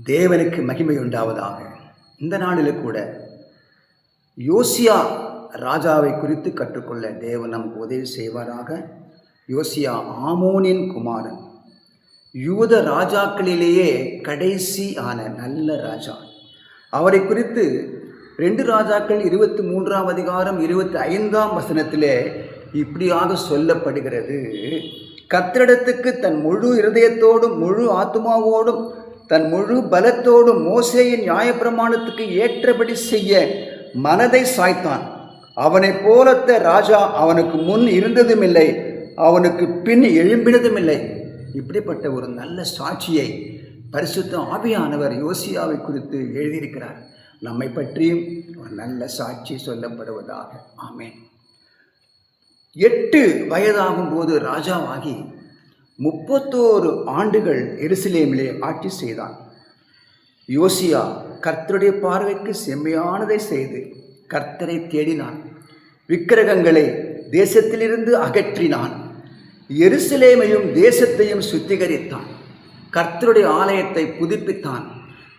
தேவனுக்கு மகிமை உண்டாவதாக. இந்த நாளில் கூட யோசியா ராஜாவை குறித்து கற்றுக்கொள்ள தேவன் நமக்கு உதவி செய்வாராக. யோசியா ஆமோனின் குமாரன், யூத ராஜாக்களிலேயே கடைசி ஆன நல்ல ராஜா. அவரை குறித்து 2 ராஜாக்கள் 23ஆம் அதிகாரம் 25ஆம் வசனத்திலே இப்படியாக சொல்லப்படுகிறது. கர்த்தரிடத்துக்கு தன் முழு இருதயத்தோடும் முழு ஆத்துமாவோடும் தன் முழு பலத்தோடும் மோசேயின் நியாயப்பிரமாணத்துக்கு ஏற்றபடி செய்ய மனதை சாய்த்தான். அவனை போலத்த ராஜா அவனுக்கு முன் இருந்ததும் இல்லை, அவனுக்கு பின் எழும்பினதும் இல்லை. இப்படிப்பட்ட ஒரு நல்ல சாட்சியை பரிசுத்த ஆவியானவர் யோசியாவை குறித்து எழுதியிருக்கிறார். நம்மை பற்றியும் ஒரு நல்ல சாட்சி சொல்லப்படுவதாக. ஆமென். 8 வயதாகும் போது ராஜாவாகி 31 ஆண்டுகள் எருசலேமிலே ஆட்சி செய்தான். யோசியா கர்த்தருடைய பார்வைக்கு செம்மையானதை செய்து கர்த்தரை தேடினான். விக்கிரகங்களை தேசத்திலிருந்து அகற்றினான். எருசலேமையும் தேசத்தையும் சுத்திகரித்தான். கர்த்தருடைய ஆலயத்தை புதுப்பித்தான்.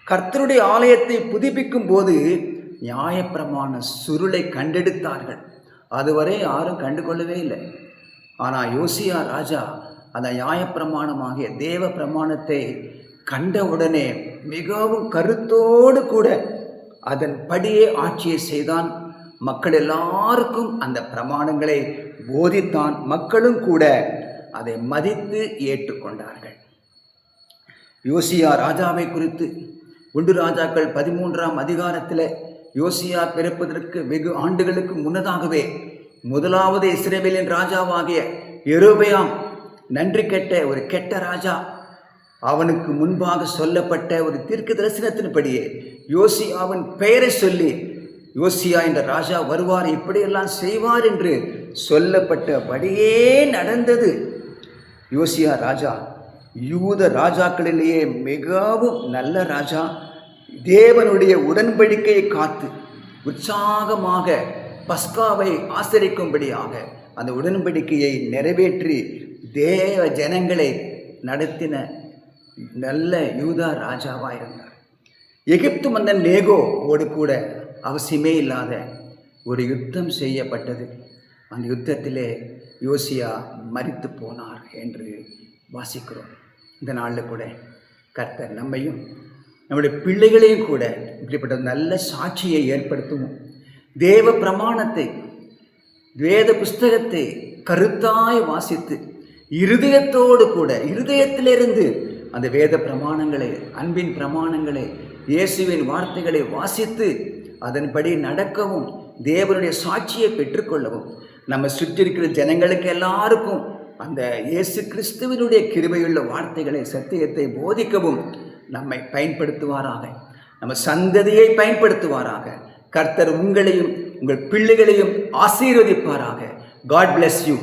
கர்த்தருடைய ஆலயத்தை புதுப்பிக்கும் போது நியாயப்பிரமாண சுருளை கண்டெடுத்தார்கள். அதுவரை யாரும் கண்டுகொள்ளவே இல்லை. ஆனால் யோசியா ராஜா அந்த நியாயப்பிரமாணமாகிய தேவ பிரமாணத்தை கண்டவுடனே மிகவும் கருத்தோடு கூட அதன்படியே ஆட்சியை செய்தான். மக்கள் எல்லாருக்கும் அந்த பிரமாணங்களை போதித்தான். மக்களும் கூட அதை மதித்து ஏற்றுக்கொண்டார்கள். யோசியா ராஜாவை குறித்து 1 ராஜாக்கள் 13ஆம் அதிகாரத்தில் யோசியா பிறப்பதற்கு வெகு ஆண்டுகளுக்கு முன்னதாகவே முதலாவது இஸ்ரவேலின் ராஜாவாகிய யெரொபெயாம் நன்றி கெட்ட ஒரு கெட்ட ராஜா, அவனுக்கு முன்பாக சொல்லப்பட்ட ஒரு தீர்க்க தரிசனத்தின்படியே யோசியாவின் பெயரை சொல்லி யோசியா என்ற ராஜா வருவார், இப்படியெல்லாம் செய்வார் என்று சொல்லப்பட்டபடியே நடந்தது. யோசியா ராஜா யூத ராஜாக்களிலேயே மிகவும் நல்ல ராஜா. தேவனுடைய உடன்படிக்கையை காத்து உற்சாகமாக பஸ்காவை ஆசரிக்கும்படியாக அந்த உடன்படிக்கையை நிறைவேற்றி தேவ ஜனங்களை நடத்தின நல்ல யூதா ராஜாவாக இருந்தார். எகிப்து மன்னன் நேகோவோடு கூட அவசியமே இல்லாத ஒரு யுத்தம் செய்யப்பட்டது. அந்த யுத்தத்திலே யோசியா மரித்து போனார் என்று வாசிக்கிறோம். இந்த நாளில் கூட கர்த்தர் நம்மையும் நம்முடைய பிள்ளைகளையும் கூட இப்படிப்பட்ட நல்ல சாட்சியை ஏற்படுத்துவோம். தேவ பிரமாணத்தை, வேத புஸ்தகத்தை கருத்தாய் வாசித்து இருதயத்தோடு கூட இருதயத்திலிருந்து அந்த வேத பிரமாணங்களை, அன்பின் பிரமாணங்களை, இயேசுவின் வார்த்தைகளை வாசித்து அதன்படி நடக்கவும் தேவனுடைய சாட்சியை பெற்றுக்கொள்ளவும் நம்ம சுற்றி இருக்கிற ஜனங்களுக்கு எல்லாருக்கும் அந்த இயேசு கிறிஸ்துவினுடைய கிருபையுள்ள வார்த்தைகளை, சத்தியத்தை போதிக்கவும் நம்மை பயன்படுத்துவாராக. நம்ம சந்ததியை பயன்படுத்துவாராக. கர்த்தர் உங்களையும் உங்கள் பிள்ளைகளையும் ஆசீர்வதிப்பாராக. God bless you.